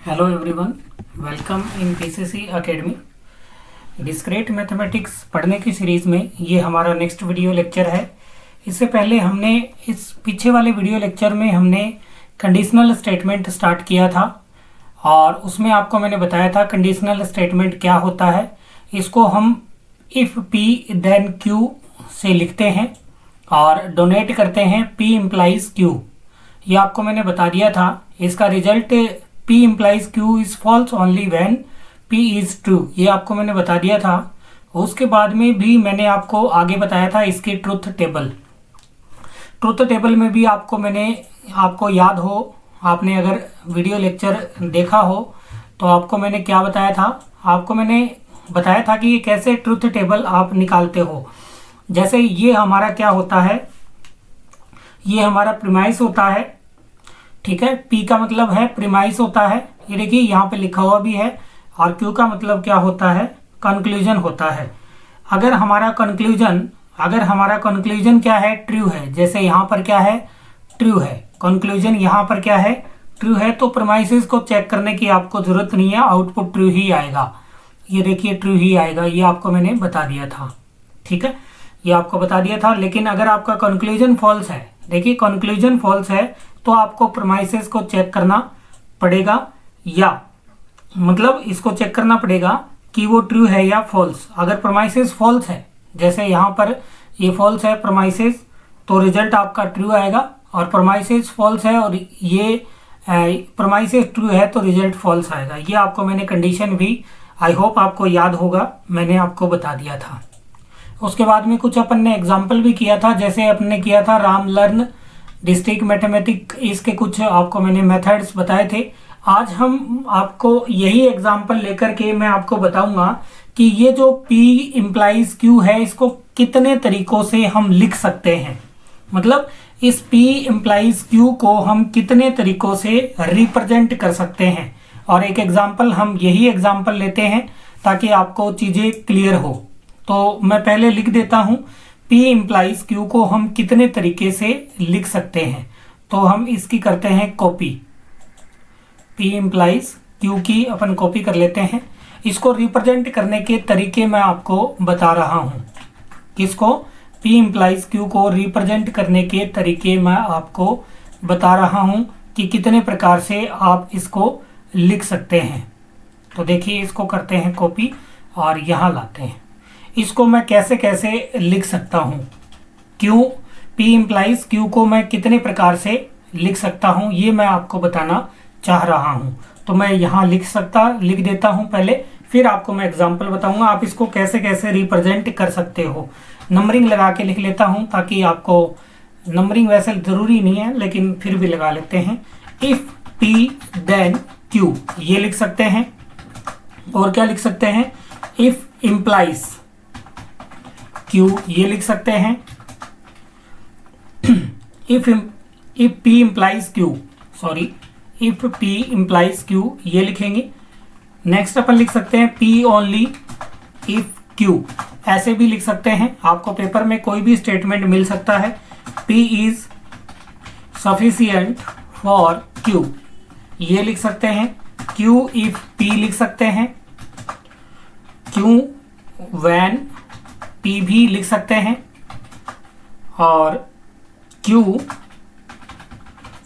Hello everyone, welcome in PCC academy. Discrete mathematics पढ़ने की series में ये हमारा नेक्स्ट वीडियो लेक्चर है। इससे पहले हमने इस पीछे वाले वीडियो लेक्चर में हमने कंडीशनल स्टेटमेंट स्टार्ट किया था और उसमें आपको मैंने बताया था कंडीशनल स्टेटमेंट क्या होता है। इसको हम इफ़ पी देन क्यू से लिखते हैं और डोनेट करते हैं पी इम्प्लाइज क्यू। ये आपको मैंने बता दिया था। इसका result P implies Q is false only when P is true, ये आपको मैंने बता दिया था। उसके बाद में भी मैंने आपको आगे बताया था इसकी ट्रुथ टेबल में भी आपको याद हो, आपने अगर वीडियो लेक्चर देखा हो तो आपको मैंने क्या बताया था। आपको मैंने बताया था कि ये कैसे ट्रुथ टेबल आप निकालते हो। जैसे ये हमारा क्या होता है, ये हमारा प्रीमाइस होता है, ठीक है। P का मतलब है प्रीमाइस होता है, ये देखिए यहाँ पे लिखा हुआ भी है। और Q का मतलब क्या होता है, कंक्लूजन होता है। अगर हमारा कंक्लूजन क्या है, ट्रू है। जैसे यहाँ पर क्या है, ट्रू है। कंक्लूजन यहाँ पर क्या है, ट्रू है। तो प्रीमाइसेस को चेक करने की आपको जरूरत नहीं है, आउटपुट ट्रू ही आएगा। ये देखिए ट्रू ही आएगा, ये आपको मैंने बता दिया था, ठीक है। ये आपको बता दिया था। लेकिन अगर आपका कंक्लूजन फॉल्स है, देखिए कंक्लूजन फॉल्स है तो आपको प्रीमाइसेस को चेक करना पड़ेगा, या मतलब इसको चेक करना पड़ेगा कि वो ट्रू है या फॉल्स। अगर प्रीमाइसेस फॉल्स है, जैसे यहाँ पर ये फॉल्स है प्रीमाइसेस, तो रिजल्ट आपका ट्रू आएगा। और प्रीमाइसेस फॉल्स है और ये प्रीमाइसेस ट्रू है तो रिजल्ट फॉल्स आएगा। ये आपको मैंने कंडीशन भी, आई होप आपको याद होगा, मैंने आपको बता दिया था। उसके बाद में कुछ अपन ने एग्जाम्पल भी किया था। जैसे अपन ने किया था राम लर्न डिस्ट्रिक्ट मैथमेटिक्स, इसके कुछ आपको मैंने मेथड्स बताए थे। आज हम आपको यही एग्जांपल लेकर के मैं आपको बताऊंगा कि ये जो P इम्प्लाइज Q है, इसको कितने तरीकों से हम लिख सकते हैं। मतलब इस P इम्प्लाइज Q को हम कितने तरीकों से रिप्रेजेंट कर सकते हैं। और एक एग्जाम्पल, हम यही एग्जाम्पल लेते हैं ताकि आपको चीज़ें क्लियर हो। तो मैं पहले लिख देता हूँ P इम्प्लाइज Q को हम कितने तरीके से लिख सकते हैं। तो हम इसकी करते हैं कॉपी, P इम्प्लाइज Q की अपन कॉपी कर लेते हैं। इसको रिप्रेजेंट करने के तरीके मैं आपको बता रहा हूँ। किसको, P इम्प्लाइज Q को रिप्रेजेंट करने के तरीके मैं आपको बता रहा हूँ कि कितने प्रकार से आप इसको लिख सकते हैं। तो देखिए इसको करते हैं कॉपी और यहाँ लाते हैं। इसको मैं कैसे कैसे लिख सकता हूँ, क्यों P इम्प्लाइज Q को मैं कितने प्रकार से लिख सकता हूँ, ये मैं आपको बताना चाह रहा हूँ। तो मैं यहाँ लिख देता हूँ पहले, फिर आपको मैं एग्जांपल बताऊँगा आप इसको कैसे कैसे रिप्रेजेंट कर सकते हो। नंबरिंग लगा के लिख लेता हूँ ताकि आपको, नंबरिंग वैसे ज़रूरी नहीं है लेकिन फिर भी लगा लेते हैं। इफ़ P देन Q, ये लिख सकते हैं। और क्या लिख सकते हैं, इफ़ इम्प्लाइज Q, ये लिख सकते हैं। If P implies Q, if P implies Q, ये लिखेंगे। नेक्स्ट अपन लिख सकते हैं P ओनली इफ Q, ऐसे भी लिख सकते हैं। आपको पेपर में कोई भी स्टेटमेंट मिल सकता है। P is sufficient for Q, ये लिख सकते हैं। Q इफ P लिख सकते हैं। Q when P भी लिख सकते हैं। और Q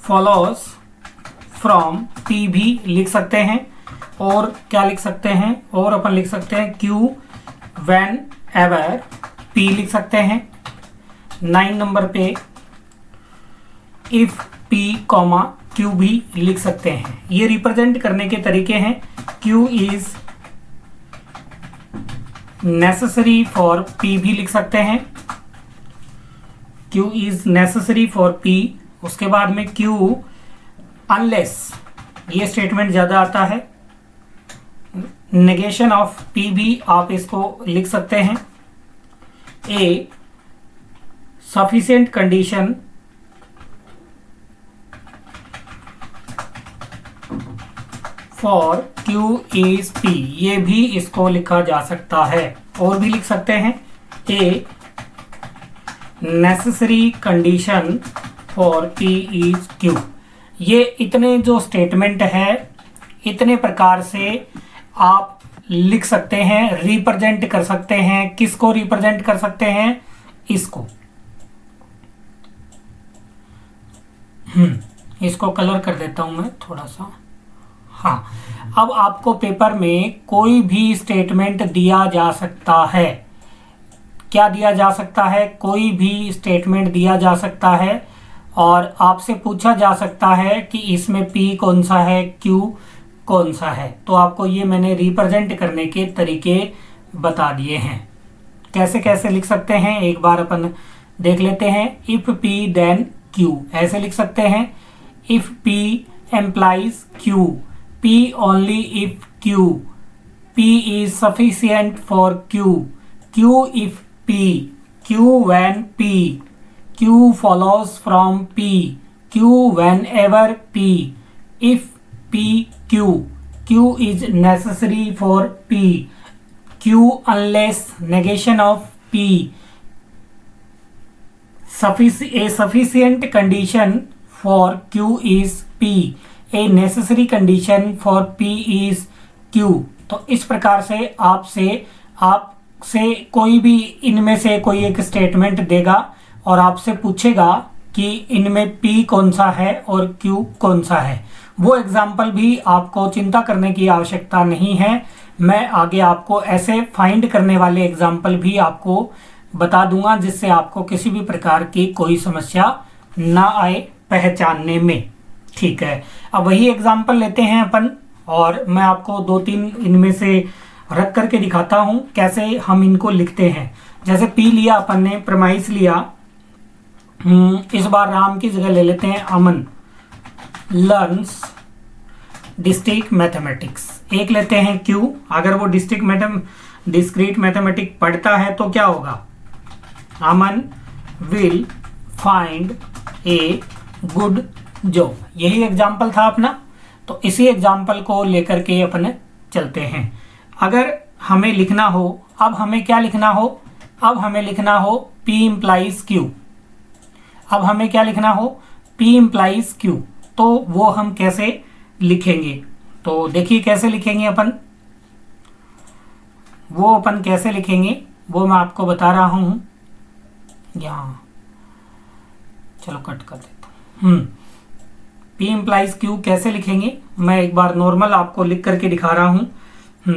follows from P भी लिख सकते हैं। और क्या लिख सकते हैं, और अपन लिख सकते हैं Q whenever P लिख सकते हैं। 9 नंबर पे if P, Q भी लिख सकते हैं। ये रिप्रेजेंट करने के तरीके हैं। Q is necessary for P भी लिख सकते हैं। Q is necessary for P। उसके बाद में Q अनलेस, ये स्टेटमेंट ज़्यादा आता है। नेगेशन ऑफ P भी आप इसको लिख सकते हैं। A sufficient condition for Q is P, ये भी इसको लिखा जा सकता है। और भी लिख सकते हैं, a necessary condition for P is Q। ये इतने जो स्टेटमेंट है इतने प्रकार से आप लिख सकते हैं, रिप्रेजेंट कर सकते हैं। किसको रिप्रेजेंट कर सकते हैं? इसको। इसको कलर कर देता हूं मैं थोड़ा सा। हाँ, अब आपको पेपर में कोई भी स्टेटमेंट दिया जा सकता है। क्या दिया जा सकता है? कोई भी स्टेटमेंट दिया जा सकता है और आपसे पूछा जा सकता है कि इसमें P कौन सा है, Q कौन सा है। तो आपको ये मैंने रिप्रेजेंट करने के तरीके बता दिए हैं। कैसे कैसे लिख सकते हैं एक बार अपन देख लेते हैं। इफ P then Q ऐसे लिख सकते हैं। If P implies Q, P only if Q, P is sufficient for Q, Q if P, Q when P, Q follows from P, Q whenever P, if P Q, Q is necessary for P, Q unless negation of P, a sufficient condition for Q is P, a necessary condition for P is Q। तो इस प्रकार से आपसे कोई भी इनमें से कोई एक स्टेटमेंट देगा और आपसे पूछेगा कि इनमें P कौन सा है और Q कौन सा है। वो एग्जाम्पल भी आपको चिंता करने की आवश्यकता नहीं है। मैं आगे आपको ऐसे फाइंड करने वाले एग्जाम्पल भी आपको बता दूंगा, जिससे आपको किसी भी प्रकार की कोई समस्या ना आए पहचानने में। ठीक है, अब वही एग्जाम्पल लेते हैं अपन और मैं आपको 2-3 इनमें से रख करके दिखाता हूं कैसे हम इनको लिखते हैं। जैसे P लिया अपन ने, प्रमाइस लिया। इस बार राम की जगह ले लेते हैं अमन लर्न्स डिस्क्रीट मैथमेटिक्स। एक लेते हैं Q। अगर वो डिस्क्रीट मैथमेटिक्स पढ़ता है तो क्या होगा? Aman will find a good job. यही एग्जाम्पल था अपना। तो इसी एग्जाम्पल को लेकर के अपन चलते हैं। अगर हमें लिखना हो, अब हमें क्या लिखना हो? अब हमें लिखना हो P implies Q। अब हमें क्या लिखना हो? P implies Q। तो वो हम कैसे लिखेंगे? तो देखिए कैसे लिखेंगे अपन। वो अपन कैसे लिखेंगे वो मैं आपको बता रहा हूं। यहाँ चलो कट कर देता हूँ। P implies Q कैसे लिखेंगे मैं एक बार नॉर्मल आपको लिख करके दिखा रहा हूं।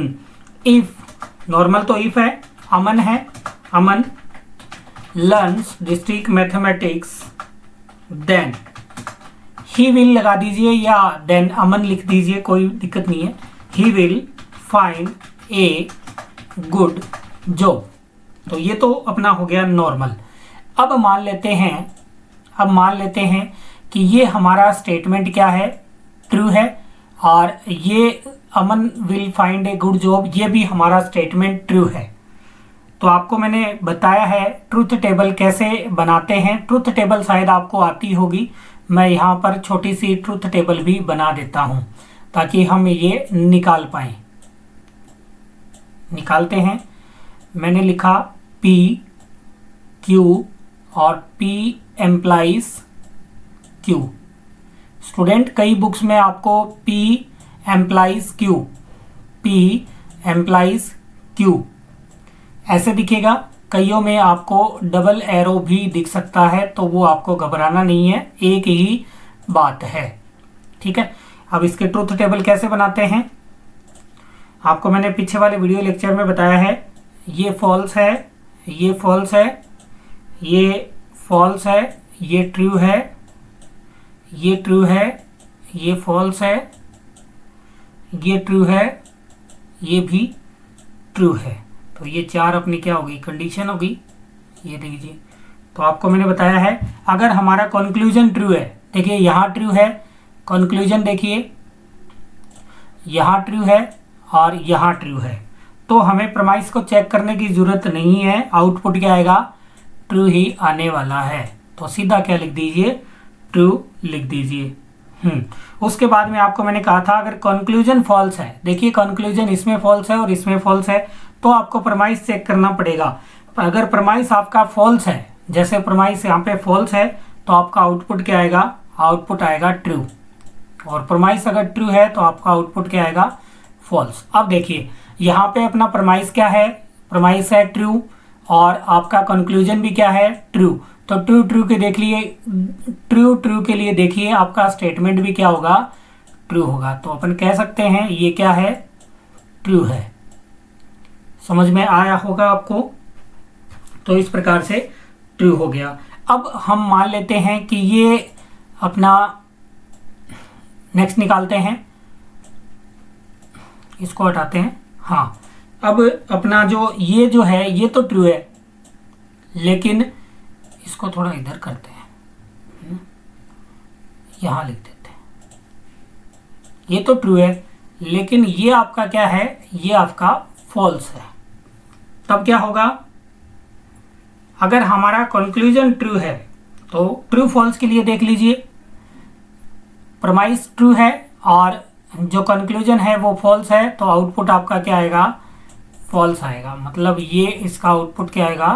इफ नॉर्मल तो इफ है, अमन है, Aman learns discrete mathematics then he will लगा दीजिए या देन अमन लिख दीजिए, कोई दिक्कत नहीं है। ही will find a good job. तो ये तो अपना हो गया नॉर्मल। अब मान लेते हैं कि ये हमारा स्टेटमेंट क्या है? ट्रू है। और ये Aman will find a good job, ये भी हमारा स्टेटमेंट ट्रू है। तो आपको मैंने बताया है ट्रुथ टेबल कैसे बनाते हैं। ट्रुथ टेबल शायद आपको आती होगी। मैं यहाँ पर छोटी सी ट्रुथ टेबल भी बना देता हूँ ताकि हम ये निकाल पाए। निकालते हैं। मैंने लिखा P Q और P एम्प्लाइज Q। स्टूडेंट कई बुक्स में आपको P implies Q, P implies Q ऐसे दिखेगा। कईयों में आपको डबल एरो भी दिख सकता है, तो वो आपको घबराना नहीं है, एक ही बात है। ठीक है, अब इसके ट्रुथ टेबल कैसे बनाते हैं आपको मैंने पीछे वाले वीडियो लेक्चर में बताया है। ये फॉल्स है, ये फॉल्स है, ये फॉल्स है, ये ट्रू है, ये ट्रू है, ये फॉल्स है, ये ट्रू है, ये भी ट्रू है। तो ये चार अपनी क्या होगी? कंडीशन होगी। ये देखिए, तो आपको मैंने बताया है अगर हमारा कंक्लूजन ट्रू है, देखिए यहाँ ट्रू है, कंक्लूजन देखिए यहाँ ट्रू है और यहाँ ट्रू है, तो हमें प्रमाइस को चेक करने की जरूरत नहीं है। आउटपुट क्या आएगा? ट्रू ही आने वाला है। तो सीधा क्या लिख दीजिए? ट्रू लिख दीजिए। उसके बाद में आपको मैंने कहा था अगर कंक्लूजन फॉल्स है, देखिए कंक्लूजन इसमें फॉल्स है और इसमें फॉल्स है, तो आपको प्रमाइस चेक करना पड़ेगा। अगर प्रमाइस आपका फॉल्स है, जैसे प्रमाइस यहाँ पे फॉल्स है, तो आपका आउटपुट क्या आएगा? आउटपुट आएगा ट्रू। और प्रमाइस अगर ट्रू है तो आपका आउटपुट क्या आएगा, फॉल्स। अब देखिए यहाँ पे अपना प्रमाइस क्या है, प्रमाइस है ट्रू और आपका कंक्लूजन भी क्या है, ट्रू। तो ट्रू ट्रू के देख लिए, ट्रू ट्रू के लिए देखिए आपका स्टेटमेंट भी क्या होगा, ट्रू होगा। तो अपन कह सकते हैं ये क्या है, ट्रू है। समझ में आया होगा आपको। तो इस प्रकार से ट्रू हो गया। अब हम मान लेते हैं कि ये अपना नेक्स्ट निकालते हैं, इसको हटाते हैं। हाँ, अब अपना ये जो है ये तो ट्रू है, लेकिन इसको थोड़ा इधर करते हैं, यहाँ लिख देते हैं। ये तो ट्रू है लेकिन ये आपका क्या है, ये आपका फॉल्स है। तब क्या होगा, अगर हमारा कंक्लूजन ट्रू है तो ट्रू फॉल्स के लिए देख लीजिए, प्रमाइस ट्रू है और जो कंक्लूजन है वो फॉल्स है, तो आउटपुट आपका क्या आएगा, फॉल्स आएगा। मतलब ये इसका आउटपुट क्या आएगा,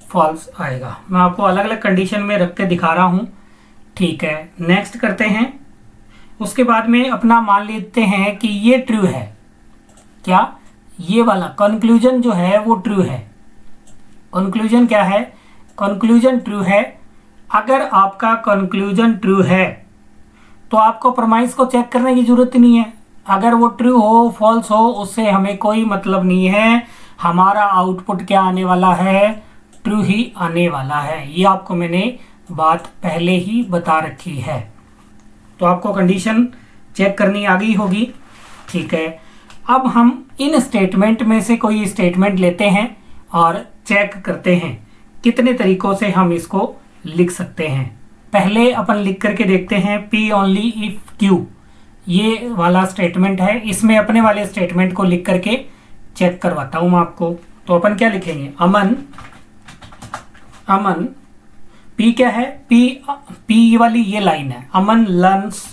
फॉल्स आएगा। मैं आपको अलग अलग कंडीशन में रख के दिखा रहा हूँ, ठीक है। नेक्स्ट करते हैं। उसके बाद में अपना मान लेते हैं कि ये ट्रू है, क्या, ये वाला कंक्लूजन जो है वो ट्रू है। कंक्लूजन क्या है, कंक्लूजन ट्रू है। अगर आपका कंक्लूजन ट्रू है तो आपको प्रमाइस को चेक करने की जरूरत नहीं है। अगर वो ट्रू हो फॉल्स हो उससे हमें कोई मतलब नहीं है, हमारा आउटपुट क्या आने वाला है, ट्रू ही आने वाला है। ये आपको मैंने बात पहले ही बता रखी है। तो आपको कंडीशन चेक करनी आ गई होगी, ठीक है। अब हम इन स्टेटमेंट में से कोई स्टेटमेंट लेते हैं और चेक करते हैं कितने तरीकों से हम इसको लिख सकते हैं। पहले अपन लिख करके देखते हैं, P ओनली इफ Q, ये वाला स्टेटमेंट है। इसमें अपने वाले स्टेटमेंट को लिख करके चेक करवाता हूँ मैं आपको। तो अपन क्या लिखेंगे, अमन, अमन, P क्या है, P वाली ये लाइन है, अमन लर्न्स,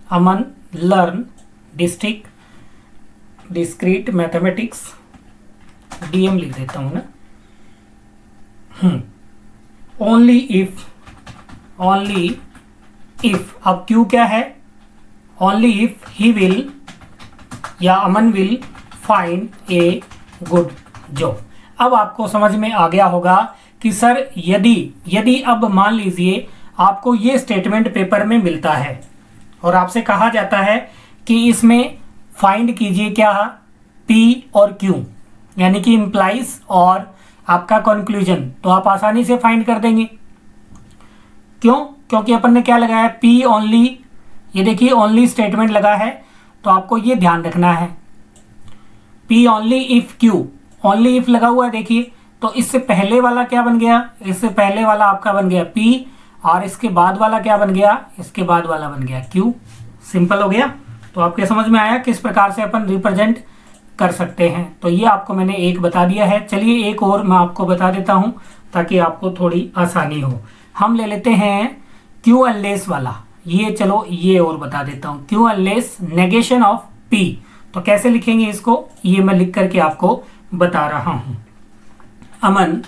अमन लर्न डिस्क्रीट मैथमेटिक्स, DM लिख देता हूँ ना। ओनली इफ, अब Q क्या है, ओनली इफ ही विल या Aman will find a good job. अब आपको समझ में आ गया होगा कि सर यदि अब मान लीजिए आपको ये स्टेटमेंट पेपर में मिलता है और आपसे कहा जाता है कि इसमें फाइंड कीजिए क्या, P और Q, यानी कि इम्प्लाइज और आपका कंक्लूजन, तो आप आसानी से फाइंड कर देंगे। क्यों, क्योंकि अपन ने क्या लगाया, P ओनली, ये देखिए ओनली स्टेटमेंट लगा है, तो आपको ये ध्यान रखना है। P only if Q, only if लगा हुआ है देखिए, तो इससे पहले वाला क्या बन गया, इससे पहले वाला आपका बन गया P और इसके बाद वाला क्या बन गया, इसके बाद वाला बन गया Q। सिंपल हो गया। तो आपके समझ में आया किस प्रकार से अपन रिप्रेजेंट कर सकते हैं। तो ये आपको मैंने एक बता दिया है। चलिए एक और मैं आपको बता देता हूँ ताकि आपको थोड़ी आसानी हो। हम ले लेते हैं क्यू अनलेस वाला, ये चलो ये और बता देता हूँ, Q unless negation of P। तो कैसे लिखेंगे इसको, ये मैं लिख करके आपको बता रहा हूँ। अमन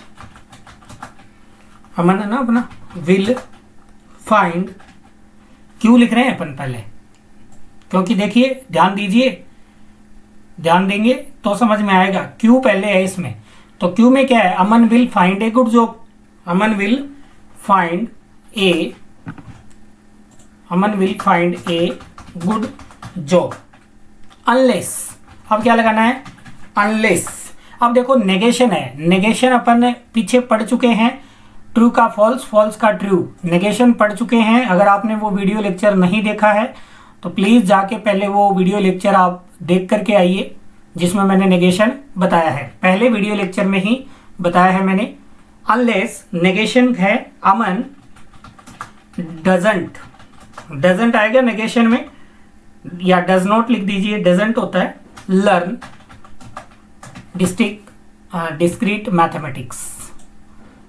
है ना अपना, विल फाइंड, क्यों लिख रहे हैं अपन पहले, क्योंकि देखिए ध्यान दीजिए, ध्यान देंगे तो समझ में आएगा। क्यू पहले है इसमें, तो क्यू में क्या है, Aman will find a good job, Aman will find a good job. Unless, अब क्या लगाना है, अनलेस। अब देखो नेगेशन है, नेगेशन अपन पीछे पढ़ चुके हैं, ट्रू का फॉल्स, फॉल्स का ट्रू, नेगेशन पढ़ चुके हैं। अगर आपने वो वीडियो लेक्चर नहीं देखा है तो प्लीज़ जाके पहले वो वीडियो लेक्चर आप देख करके आइए जिसमें मैंने नेगेशन बताया है, पहले वीडियो लेक्चर में ही बताया है मैंने। अनलेस नेगेशन है, अमन डजंट आएगा नेगेशन में, या डज नॉट लिख दीजिए, डजंट होता है, लर्न डिस्क्रीट मैथमेटिक्स।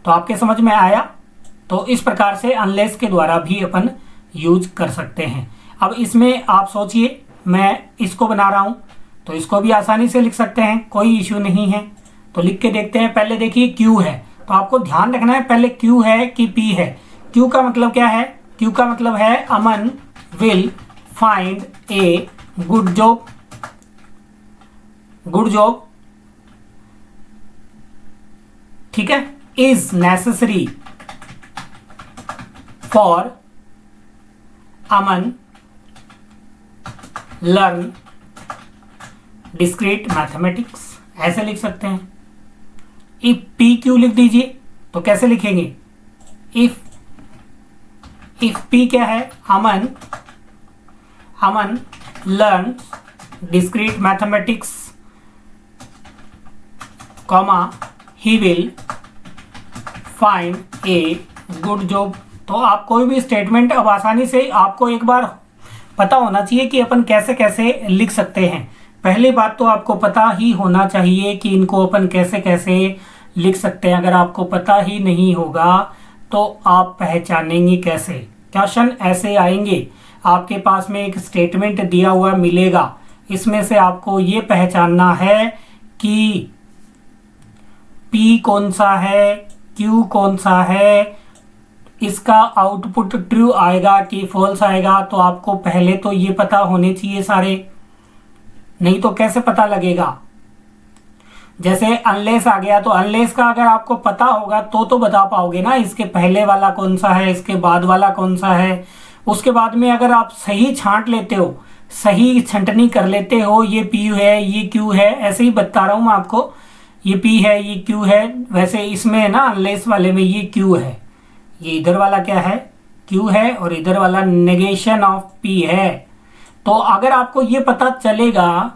तो आपके समझ में आया। तो इस प्रकार से अनलेस के द्वारा भी अपन यूज कर सकते हैं। अब इसमें आप सोचिए, मैं इसको बना रहा हूँ तो इसको भी आसानी से लिख सकते हैं, कोई इश्यू नहीं है। तो लिख के देखते हैं। पहले देखिए क्यू है, तो आपको ध्यान रखना है पहले क्यू है कि P है। क्यू का मतलब क्या है, क्यू का मतलब है Aman will find a good job, good job, ठीक है। Is necessary for Aman learn discrete mathematics, ऐसे लिख सकते हैं। इफ पी क्यू लिख दीजिए तो कैसे लिखेंगे? इफ पी क्या है? Aman learn discrete mathematics comma he will find a good job. तो आप कोई भी स्टेटमेंट अब आसानी से आपको एक बार पता होना चाहिए कि अपन कैसे कैसे लिख सकते हैं। पहली बात तो आपको पता ही होना चाहिए कि इनको अपन कैसे कैसे लिख सकते हैं। अगर आपको पता ही नहीं होगा तो आप पहचानेंगे कैसे? क्वेश्चन ऐसे आएंगे, आपके पास में एक स्टेटमेंट दिया हुआ मिलेगा, इसमें से आपको ये पहचानना है कि P कौन सा है, Q कौन सा है, इसका आउटपुट ट्रू आएगा कि फॉल्स आएगा। तो आपको पहले तो ये पता होने चाहिए सारे, नहीं तो कैसे पता लगेगा? जैसे अनलेस आ गया, तो अनलेस का अगर आपको पता होगा तो बता पाओगे ना, इसके पहले वाला कौन सा है, इसके बाद वाला कौन सा है। उसके बाद में अगर आप सही छांट लेते हो, सही छंटनी कर लेते हो, ये P है ये Q है, ऐसे ही बता रहा हूं मैं आपको, ये P है ये Q है, वैसे इसमें है ना अनलेस वाले में ये Q है, ये इधर वाला क्या है? Q है, और इधर वाला नेगेशन ऑफ P है। तो अगर आपको ये पता चलेगा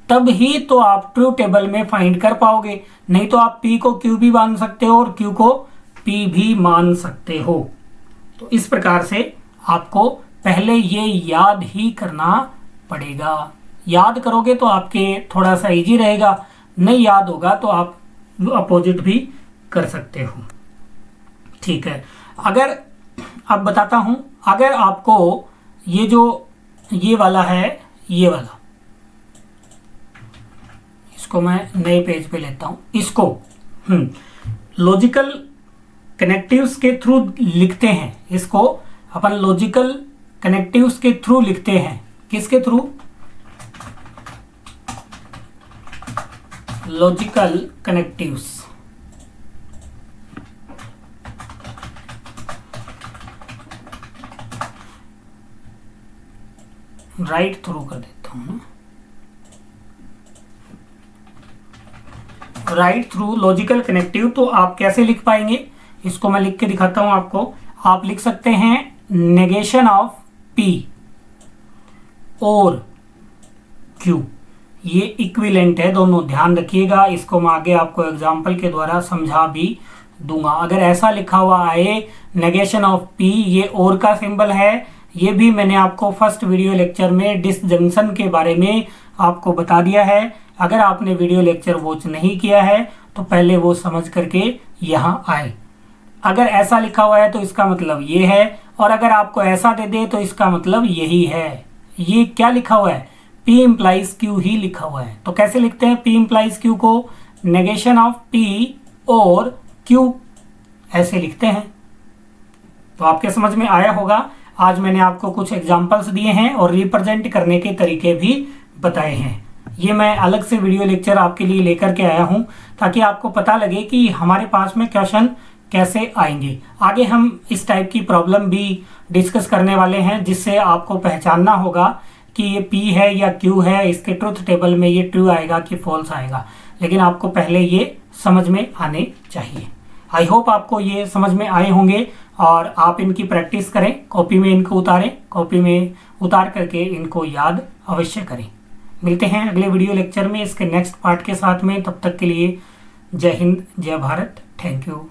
तब ही तो आप ट्रू टेबल में फाइंड कर पाओगे, नहीं तो आप P को Q भी मान सकते हो और Q को P भी मान सकते हो। तो इस प्रकार से आपको पहले ये याद ही करना पड़ेगा। याद करोगे तो आपके थोड़ा सा इजी रहेगा, नहीं याद होगा तो आप अपोजिट भी कर सकते हो, ठीक है। अगर अब बताता हूं, अगर आपको ये जो ये वाला है, ये वाला, इसको मैं नए पेज पे लेता हूं, इसको लॉजिकल कनेक्टिव्स के थ्रू लिखते हैं। इसको अपन लॉजिकल कनेक्टिव्स के थ्रू लिखते हैं। किसके through? Logical connectives. Right through कर देता हूं ना, राइट थ्रू लॉजिकल कनेक्टिव। तो आप कैसे लिख पाएंगे? इसको मैं लिख के दिखाता हूं आपको। आप लिख सकते हैं नेगेशन ऑफ P और Q, ये इक्विवेलेंट है दोनों, ध्यान रखिएगा। इसको मैं आगे आपको एग्जांपल के द्वारा समझा भी दूंगा। अगर ऐसा लिखा हुआ आए नेगेशन ऑफ P, ये और का सिंबल है, ये भी मैंने आपको फर्स्ट वीडियो लेक्चर में डिसजंक्शन के बारे में आपको बता दिया है। अगर आपने वीडियो लेक्चर वॉच नहीं किया है तो पहले वो समझ करके यहाँ आए। अगर ऐसा लिखा हुआ है तो इसका मतलब ये है, और अगर आपको ऐसा दे दे तो इसका मतलब यही है। ये क्या लिखा हुआ है? P implies Q ही लिखा हुआ है। तो कैसे लिखते हैं P implies Q को? नेगेशन ऑफ P और Q, ऐसे लिखते हैं। तो आपके समझ में आया होगा। आज मैंने आपको कुछ एग्जाम्पल्स दिए हैं और रिप्रेजेंट करने के तरीके भी बताए हैं। ये मैं अलग से वीडियो लेक्चर आपके लिए लेकर के आया हूं ताकि आपको पता लगे कि हमारे पास में क्वेश्चन कैसे आएंगे। आगे हम इस टाइप की प्रॉब्लम भी डिस्कस करने वाले हैं, जिससे आपको पहचानना होगा कि ये P है या Q है, इसके ट्रुथ टेबल में ये ट्रू आएगा कि फॉल्स आएगा। लेकिन आपको पहले ये समझ में आने चाहिए। आई होप आपको ये समझ में आए होंगे और आप इनकी प्रैक्टिस करें, कॉपी में इनको उतारें, कॉपी में उतार करके इनको याद अवश्य करें। मिलते हैं अगले वीडियो लेक्चर में इसके नेक्स्ट पार्ट के साथ में। तब तक के लिए जय हिंद, जय भारत, थैंक यू।